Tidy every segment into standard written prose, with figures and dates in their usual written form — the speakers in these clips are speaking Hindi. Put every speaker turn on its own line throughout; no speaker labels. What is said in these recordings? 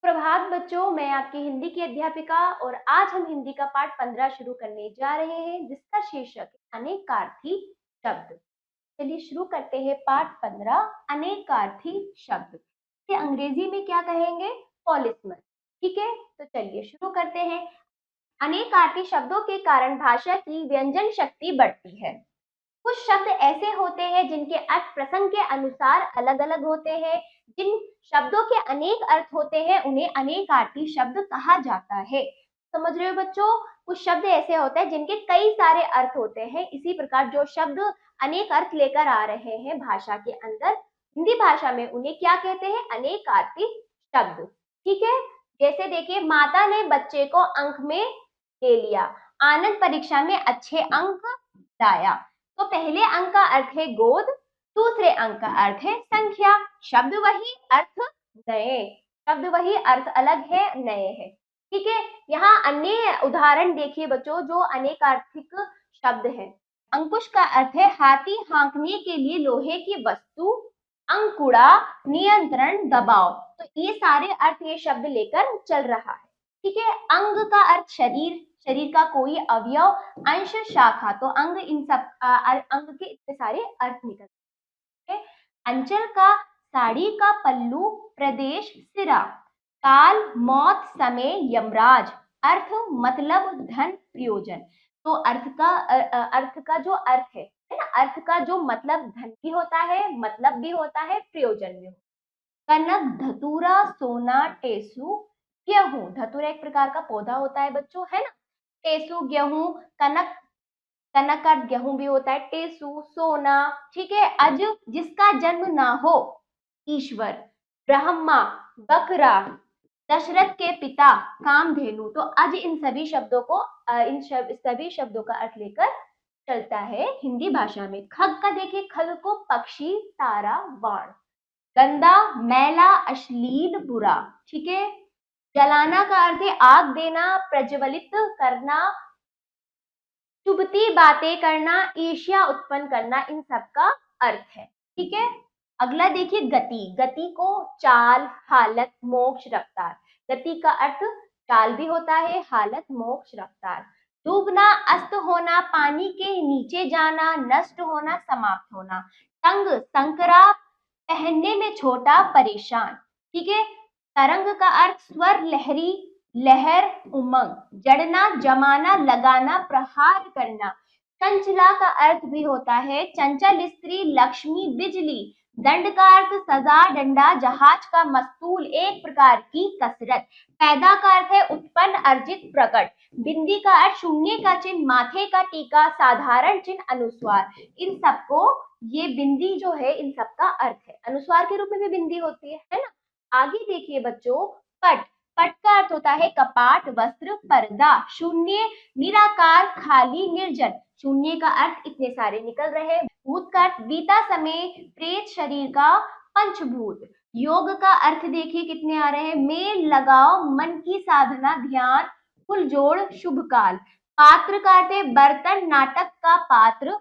प्रभात बच्चों, मैं आपकी हिंदी की अध्यापिका और आज हम हिंदी का पाठ 15 शुरू करने जा रहे हैं जिसका शीर्षक है अनेकार्थी शब्द। चलिए शुरू करते हैं पाठ 15 अनेकार्थी शब्द। इसे अंग्रेजी में क्या कहेंगे? पॉलिसमर। ठीक है, तो चलिए शुरू करते हैं। अनेकार्थी शब्दों के कारण भाषा की व्यंजन शक्ति बढ़ती है। कुछ शब्द ऐसे होते हैं जिनके अर्थ प्रसंग के अनुसार अलग अलग होते हैं। जिन शब्दों के अनेक अर्थ होते हैं उन्हें अनेकार्थी शब्द कहा जाता है। समझ रहे हो बच्चों? कुछ शब्द ऐसे होते हैं जिनके कई सारे अर्थ होते हैं। इसी प्रकार जो शब्द अनेक अर्थ लेकर आ रहे हैं भाषा के अंदर, हिंदी भाषा में उन्हें क्या कहते हैं? अनेकार्थी शब्द। ठीक है, जैसे देखिए, माता ने बच्चे को अंक में ले लिया, आनंद परीक्षा में अच्छे अंक लाया। तो पहले अंक का अर्थ है गोद, दूसरे अंक का अर्थ है संख्या। शब्द वही, अर्थ नए। शब्द वही, अर्थ अलग है, नए हैं। ठीक है, यहाँ अन्य उदाहरण देखिए बच्चों जो अनेकार्थिक शब्द है। अंकुश का अर्थ है हाथी हाँकने के लिए लोहे की वस्तु। अंकुड़ा नियंत्रण, दबाव। तो ये सारे अर्थ ये शब्द लेकर चल रहा है। ठीक है, अंग का अर्थ शरीर, शरीर का कोई अवयव, अंश, शाखा। तो अंग, इन सब अंग के इतने सारे अर्थ निकलते हैं। अंचल का साड़ी का पल्लू, प्रदेश सिरा। काल, मौत, समय, यमराज। अर्थ मतलब धन, प्रयोजन। तो अर्थ का जो अर्थ है ना, अर्थ का जो मतलब धन भी होता है, मतलब भी होता है, प्रयोजन भी होता है। कनक, धतूरा, सोना, टेसू, गेहूं। धतूरा एक प्रकार का पौधा होता है बच्चों, है ना। टेसू गेहूं, कनक, कनक का गेहूं भी होता है, टेसू सोना। ठीक है, अज जिसका जन्म ना हो, ईश्वर। ब्रह्मा, बकरा। दशरथ के पिता, कामधेनु। तो अज इन सभी शब्दों को सभी शब्दों का अर्थ लेकर चलता है हिंदी भाषा में। खग का देखिए, खग को पक्षी, तारा, बाण। गंदा, मैला, अश्लील, बुरा। ठीक है, जलाना का अर्थ है आग देना, प्रज्वलित करना, चुभती बातें करना, ईर्ष्या उत्पन्न करना, इन सब का अर्थ है। ठीक है, अगला देखिए गति। गति को चाल, हालत, मोक्ष, रफ्तार। गति का अर्थ चाल भी होता है, हालत, मोक्ष, रफ्तार। डूबना, अस्त होना, पानी के नीचे जाना, नष्ट होना, समाप्त होना। तंग, संकरा, पहनने में छोटा, परेशान। ठीक है, तरंग का अर्थ स्वर, लहरी, लहर, उमंग। जड़ना, जमाना, लगाना, प्रहार करना। चंचला का अर्थ भी होता है चंचल स्त्री, लक्ष्मी, बिजली। दंड का अर्थ सजा, डंडा, जहाज का मस्तूल, एक प्रकार की कसरत। पैदा का अर्थ है उत्पन्न, अर्जित, प्रकट। बिंदी का अर्थ शून्य का चिन्ह, माथे का टीका, साधारण चिन्ह, अनुस्वार। इन सबको, ये बिंदी जो है इन सबका अर्थ है। अनुस्वार के रूप में भी बिंदी होती है ना। आगे देखिए बच्चों, पट। पट का अर्थ होता है कपाट, वस्त्र, पर्दा। शून्य, निराकार, खाली, निर्जन। शून्य का अर्थ इतने सारे निकल रहे हैं। भूत का अर्थ बीता समय, प्रेत शरीर का, पंचभूत। योग का अर्थ देखिए कितने आ रहे हैं। मेल लगाओ, मन की साधना, ध्यान, फुल जोड़, शुभ काल। पात्र का अर्थ है बर्तन, नाटक का पात्र,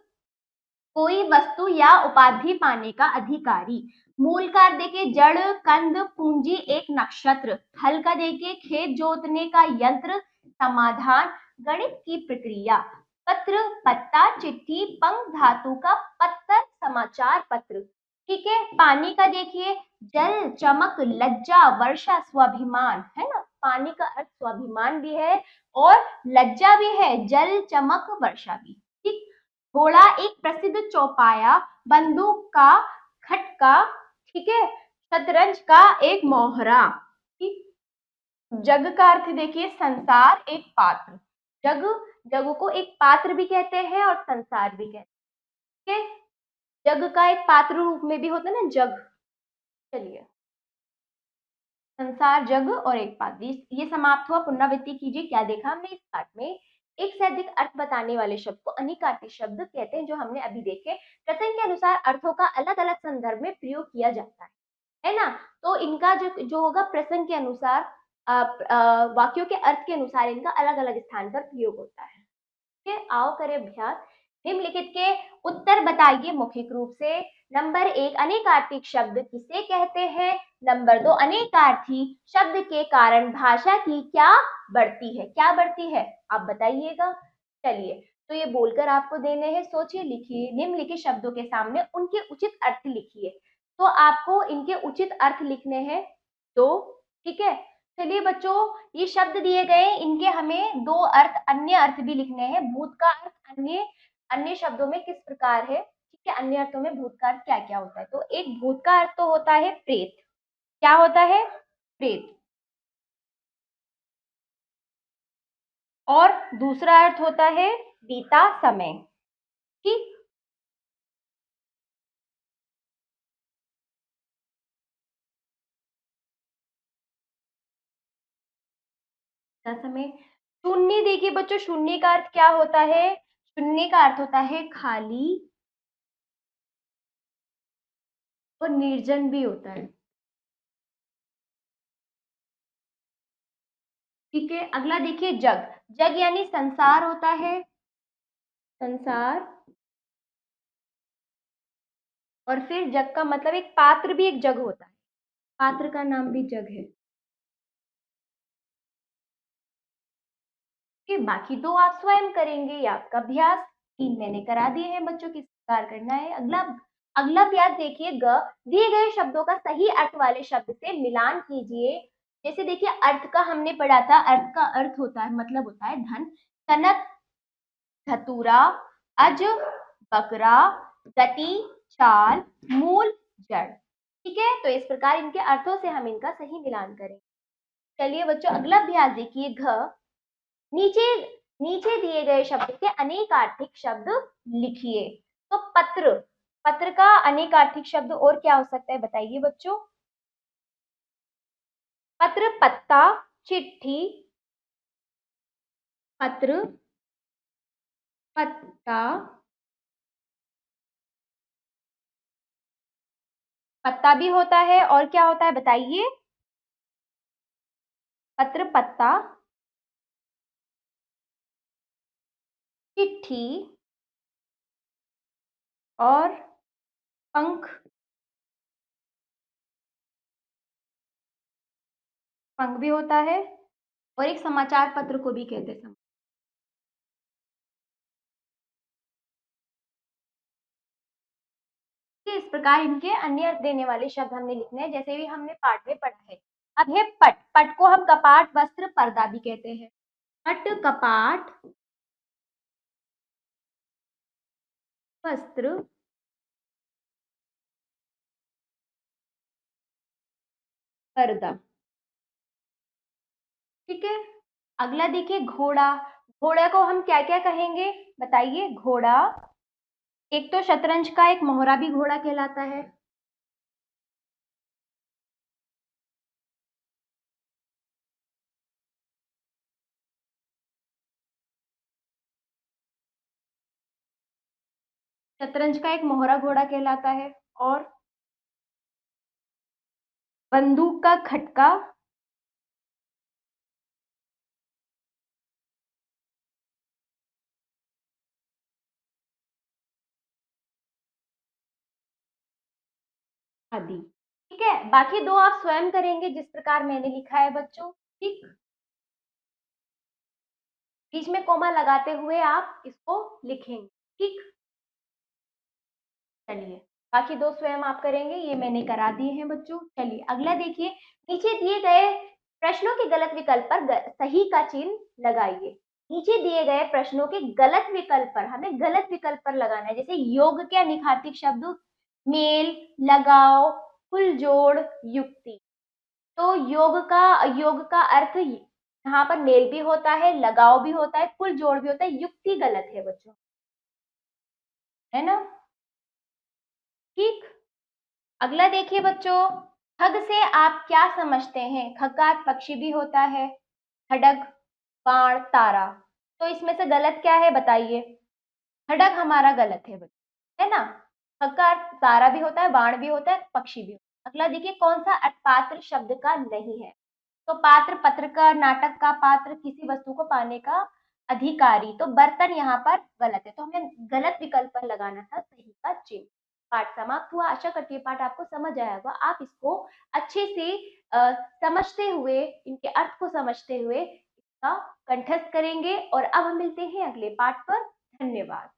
कोई वस्तु या उपाधि पाने का अधिकारी। मूल का अर्थ देखिए जड़, कंद, पूंजी, एक नक्षत्र। हल का देखिए खेत जोतने का यंत्र, समाधान, गणित की प्रक्रिया। पत्र, पत्ता, चिट्ठी, पंख धातु का पत्तर, समाचार पत्र। ठीक है, पानी का देखिए जल, चमक, लज्जा, वर्षा, स्वाभिमान, है ना। पानी का अर्थ स्वाभिमान भी है और लज्जा भी है, जल, चमक, वर्षा भी। ठीक, घोड़ा एक प्रसिद्ध चौपाया, बंदूक का खटका। ठीक है, शतरंज का एक मोहरा। ठीक, जग का अर्थ देखिए संसार, एक पात्र। जग, जग को एक पात्र भी कहते हैं और संसार भी कहते हैं। जग का एक पात्र रूप में भी होता है ना, जग। चलिए, संसार, जग और एक पात्र, ये समाप्त हुआ। पुनरावृत्ति कीजिए, क्या देखा हमने इस पाठ में? एक से अधिक अर्थ बताने वाले शब्द को अनेकार्थी शब्द कहते हैं, जो हमने अभी देखे। प्रसंग के अनुसार अर्थों का अलग अलग संदर्भ में प्रयोग किया जाता है ना। तो इनका जो होगा प्रसंग के अनुसार, वाक्यों के अर्थ के अनुसार इनका अलग अलग स्थान पर प्रयोग होता है। ठीक है, आओ करें अभ्यास। निम्नलिखित के उत्तर बताइए मौखिक रूप से। नंबर 1 अनेकार्थी शब्द किसे कहते हैं? नंबर 2 अनेकार्थी शब्द के कारण भाषा की क्या बढ़ती है? क्या बढ़ती है आप बताइएगा। चलिए तो ये बोलकर आपको देने हैं, सोचिए, लिखिए। निम्नलिखित शब्दों के सामने उनके उचित अर्थ लिखिए। तो आपको इनके उचित अर्थ लिखने हैं दो, ठीक है। चलिए बच्चों, ये शब्द दिए गए, इनके हमें दो अर्थ, अन्य अर्थ भी लिखने हैं। भूत का अर्थ अन्य अन्य शब्दों में किस प्रकार है, ठीक है। अन्य अर्थों में भूत का अर्थ क्या क्या होता है? तो एक भूत का अर्थ तो होता है प्रेत। क्या होता है? प्रेत। और दूसरा अर्थ होता है बीता समय, ठीक। बीता समय। शून्य, देखिए बच्चों, शून्य का अर्थ क्या होता है? शून्य का अर्थ होता है खाली और निर्जन भी होता है, ठीक है। अगला देखिए जग। जग यानी संसार होता है, संसार। और फिर जग का मतलब एक पात्र भी एक जग होता है, पात्र का नाम भी जग है। फिर बाकी दो आप स्वयं करेंगे, ये आपका अभ्यास। 3 मैंने करा दिए हैं बच्चों, किस प्रकार करना है। अगला अगला अभ्यास देखिए, ग दिए गए शब्दों का सही अर्थ वाले शब्द से मिलान कीजिए। जैसे देखिए अर्थ का हमने पढ़ा था, अर्थ का अर्थ होता है, मतलब होता है धन, कनक, धतूरा, अज, बकरा, गति, चाल, मूल, जड़, ठीक है। तो इस प्रकार इनके अर्थों से हम इनका सही मिलान करें। चलिए बच्चों, अगला अभ्यास देखिए, घ नीचे नीचे दिए गए शब्द के अनेकार्थिक शब्द लिखिए। तो पत्र, पत्र का अनेकार्थिक शब्द और क्या हो सकता है बताइए बच्चों। पत्र, पत्ता, चिट्ठी, पत्र, पत्ता, पत्ता भी होता है, और क्या होता है बताइए। पत्र, पत्ता, चिट्ठी और पंख, पंख भी होता है। और एक समाचार पत्र को भी कहते हैं। इस प्रकार इनके अन्य अर्थ देने वाले शब्द हमने लिखने हैं, जैसे भी हमने पाठ में पढ़ा है। अब है पट। पट को हम कपाट, वस्त्र, पर्दा भी कहते हैं। पट, कपाट, वस्त्र, पर्दा, ठीक है। अगला देखिए घोड़ा। घोड़ा को हम क्या क्या कहेंगे बताइए। घोड़ा, एक तो शतरंज का एक मोहरा भी घोड़ा कहलाता है। शतरंज का एक मोहरा घोड़ा कहलाता है। और बंदूक का खटका आदि, ठीक है। बाकी दो आप स्वयं करेंगे जिस प्रकार मैंने लिखा है बच्चों, ठीक। बीच में कोमा लगाते हुए आप इसको लिखेंगे, ठीक। चलिए बाकी दो स्वयं आप करेंगे, ये मैंने करा दिए हैं बच्चों। चलिए अगला देखिए, नीचे दिए गए प्रश्नों के गलत विकल्प पर सही का चिन्ह लगाइए। नीचे दिए गए प्रश्नों के गलत विकल्प पर हमें गलत विकल्प पर लगाना है। जैसे योग के अनिखार्थिक शब्द मेल, लगाओ, कुल जोड़, युक्ति। तो योग का अर्थ यहाँ पर मेल भी होता है, लगाओ भी होता है, कुल जोड़ भी होता है, युक्ति गलत है बच्चों, है ना, ठीक। अगला देखिए बच्चों, खग से आप क्या समझते हैं? खग का अर्थ पक्षी भी होता है, खडग, बाण, तारा। तो इसमें से गलत क्या है बताइए। खडग हमारा गलत है बच्चों, है ना। खग का अर्थ तारा भी होता है, बाण भी होता है, पक्षी भी होता है। अगला देखिए, कौन सा अर्थ पात्र शब्द का नहीं है? तो पात्र, पत्र का, नाटक का पात्र, किसी वस्तु को पाने का अधिकारी। तो बर्तन यहाँ पर गलत है, तो हमें गलत विकल्प पर लगाना था सही का चिन्ह। पाठ समाप्त हुआ। आशा करती हूँ पाठ आपको समझ आया होगा। आप इसको अच्छे से समझते हुए, इनके अर्थ को समझते हुए इसका कंठस्थ करेंगे। और अब हम मिलते हैं अगले पाठ पर। धन्यवाद।